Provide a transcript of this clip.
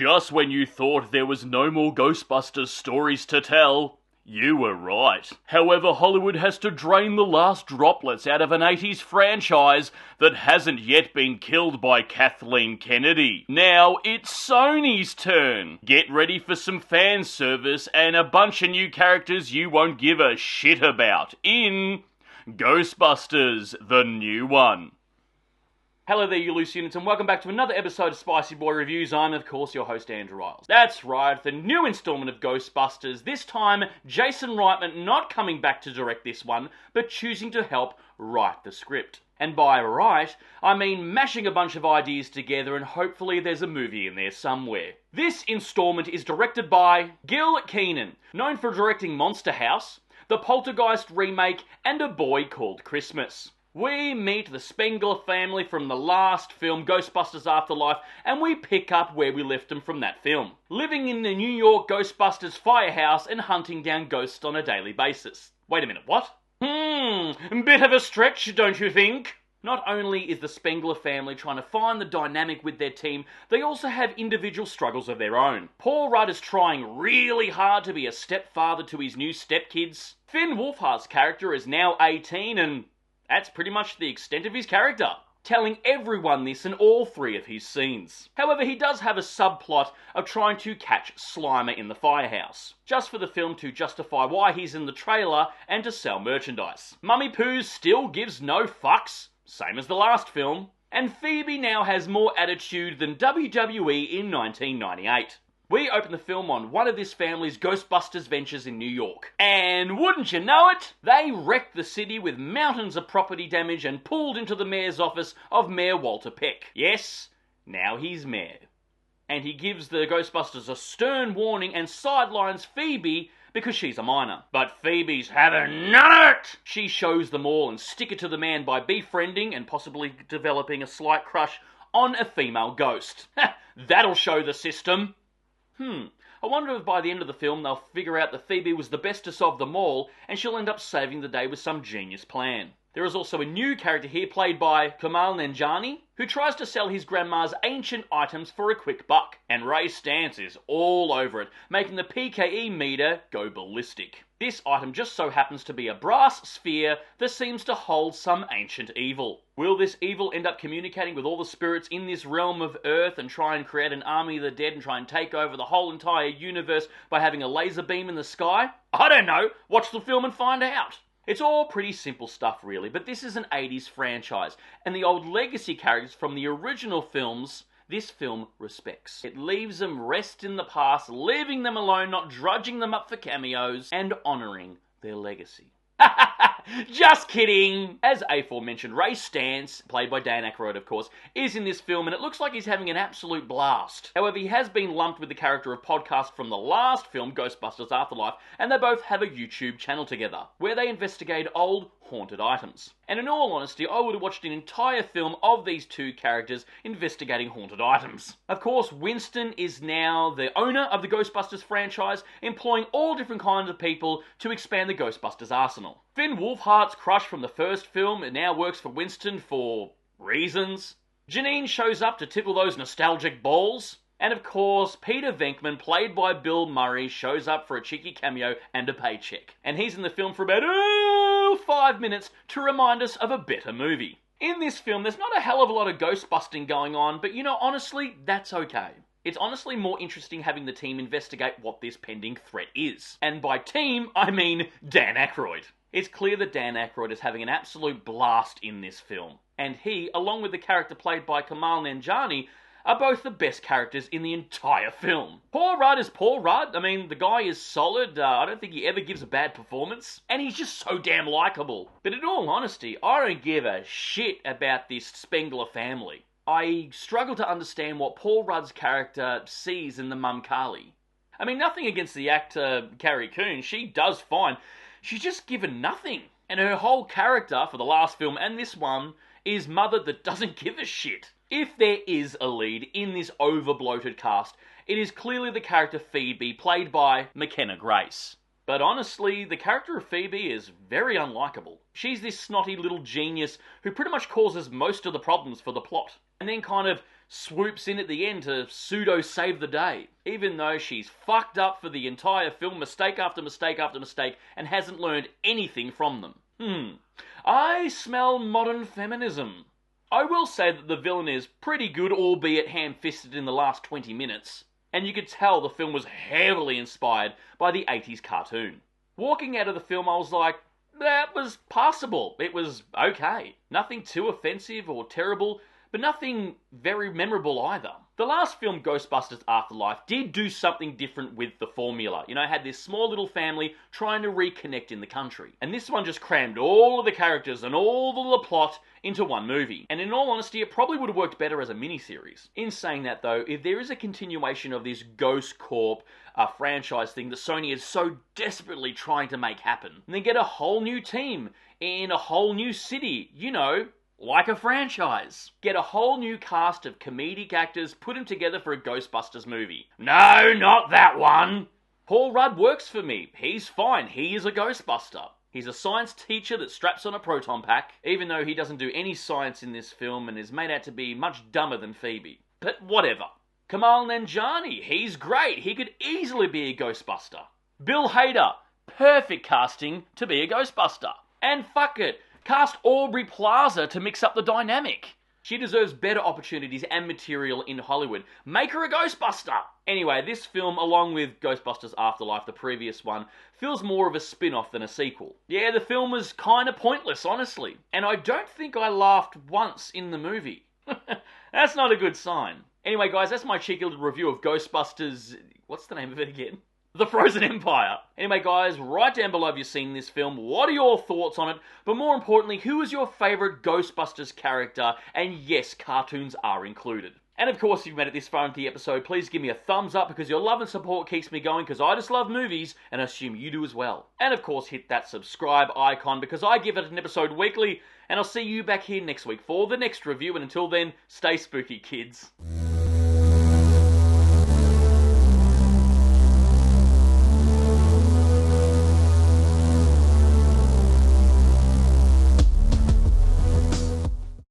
Just when you thought there was no more Ghostbusters stories to tell, you were right. However, Hollywood has to drain the last droplets out of an 80s franchise that hasn't yet been killed by Kathleen Kennedy. Now it's Sony's turn. Get ready for some fan service and a bunch of new characters you won't give a shit about in Ghostbusters, the new one. Hello there, you loose units, and welcome back to another episode of Spicy Boy Reviews. I'm, of course, your host, Andrew Iles. That's right, the new installment of Ghostbusters. This time, Jason Reitman not coming back to direct this one, but choosing to help write the script. And by write, I mean mashing a bunch of ideas together and hopefully there's a movie in there somewhere. This installment is directed by Gil Keenan, known for directing Monster House, the Poltergeist remake, and A Boy Called Christmas. We meet the Spengler family from the last film, Ghostbusters Afterlife, and we pick up where we left them from that film. Living in the New York Ghostbusters firehouse and hunting down ghosts on a daily basis. Wait a minute, what? Bit of a stretch, don't you think? Not only is the Spengler family trying to find the dynamic with their team, they also have individual struggles of their own. Paul Rudd is trying really hard to be a stepfather to his new stepkids. Finn Wolfhard's character is now 18 and that's pretty much the extent of his character, telling everyone this in all three of his scenes. However, he does have a subplot of trying to catch Slimer in the firehouse, just for the film to justify why he's in the trailer and to sell merchandise. Mummy Poo still gives no fucks, same as the last film, and Phoebe now has more attitude than WWE in 1998. We open the film on one of this family's Ghostbusters ventures in New York. And wouldn't you know it, they wrecked the city with mountains of property damage and pulled into the mayor's office of Mayor Walter Peck. Yes, now he's mayor. And he gives the Ghostbusters a stern warning and sidelines Phoebe because she's a minor. But Phoebe's having none of it! She shows them all and stick it to the man by befriending and possibly developing a slight crush on a female ghost. That'll show the system. I wonder if by the end of the film they'll figure out that Phoebe was the bestest of them all and she'll end up saving the day with some genius plan. There is also a new character here played by Kumail Nanjiani who tries to sell his grandma's ancient items for a quick buck. And Ray Stantz is all over it, making the PKE meter go ballistic. This item just so happens to be a brass sphere that seems to hold some ancient evil. Will this evil end up communicating with all the spirits in this realm of Earth and try and create an army of the dead and try and take over the whole entire universe by having a laser beam in the sky? I don't know. Watch the film and find out. It's all pretty simple stuff really, but this is an 80s franchise, and the old legacy characters from the original films, this film respects. It leaves them rest in the past, leaving them alone, not drudging them up for cameos, and honouring their legacy. Just kidding! As aforementioned, Ray Stantz, played by Dan Aykroyd of course, is in this film and it looks like he's having an absolute blast. However, he has been lumped with the character of Podcast from the last film, Ghostbusters Afterlife, and they both have a YouTube channel together, where they investigate old, haunted items. And in all honesty, I would have watched an entire film of these two characters investigating haunted items. Of course, Winston is now the owner of the Ghostbusters franchise, employing all different kinds of people to expand the Ghostbusters arsenal. Finn Wolfhard's crush from the first film now works for Winston for reasons. Janine shows up to tickle those nostalgic balls. And of course, Peter Venkman, played by Bill Murray, shows up for a cheeky cameo and a paycheck. And he's in the film for about 5 minutes to remind us of a better movie. In this film, there's not a hell of a lot of ghost busting going on, but you know, honestly, that's okay. It's honestly more interesting having the team investigate what this pending threat is. And by team, I mean Dan Aykroyd. It's clear that Dan Aykroyd is having an absolute blast in this film. And he, along with the character played by Kumail Nanjiani, are both the best characters in the entire film. Paul Rudd is Paul Rudd. I mean, the guy is solid. I don't think he ever gives a bad performance. And he's just so damn likeable. But in all honesty, I don't give a shit about this Spengler family. I struggle to understand what Paul Rudd's character sees in the mum Carly. I mean, nothing against the actor Carrie Coon. She does fine. She's just given nothing. And her whole character for the last film and this one is mother that doesn't give a shit. If there is a lead in this over-bloated cast, it is clearly the character Phoebe, played by McKenna Grace. But honestly, the character of Phoebe is very unlikable. She's this snotty little genius who pretty much causes most of the problems for the plot, and then kind of swoops in at the end to pseudo-save the day, even though she's fucked up for the entire film, mistake after mistake after mistake, and hasn't learned anything from them. I smell modern feminism. I will say that the villain is pretty good, albeit ham-fisted in the last 20 minutes, and you could tell the film was heavily inspired by the 80s cartoon. Walking out of the film, I was like, that was passable. It was okay. Nothing too offensive or terrible, but nothing very memorable either. The last film, Ghostbusters Afterlife, did do something different with the formula. You know, had this small little family trying to reconnect in the country. And this one just crammed all of the characters and all the plot into one movie. And in all honesty, it probably would have worked better as a miniseries. In saying that though, if there is a continuation of this Ghost Corp franchise thing that Sony is so desperately trying to make happen, then get a whole new team in a whole new city, you know, like a franchise. Get a whole new cast of comedic actors, put them together for a Ghostbusters movie. No, not that one! Paul Rudd works for me. He's fine. He is a Ghostbuster. He's a science teacher that straps on a proton pack, even though he doesn't do any science in this film and is made out to be much dumber than Phoebe. But whatever. Kamal Nanjiani, he's great. He could easily be a Ghostbuster. Bill Hader, perfect casting to be a Ghostbuster. And fuck it, cast Aubrey Plaza to mix up the dynamic. She deserves better opportunities and material in Hollywood. Make her a Ghostbuster! Anyway, this film, along with Ghostbusters Afterlife, the previous one, feels more of a spin-off than a sequel. Yeah, the film was kinda pointless, honestly. And I don't think I laughed once in the movie. That's not a good sign. Anyway, guys, that's my cheeky little review of Ghostbusters... What's the name of it again? The Frozen Empire. Anyway, guys, write down below if you've seen this film. What are your thoughts on it? But more importantly, who is your favourite Ghostbusters character? And yes, cartoons are included. And of course, if you've made it this far into the episode, please give me a thumbs up because your love and support keeps me going because I just love movies and I assume you do as well. And of course, hit that subscribe icon because I give it an episode weekly and I'll see you back here next week for the next review. And until then, stay spooky, kids.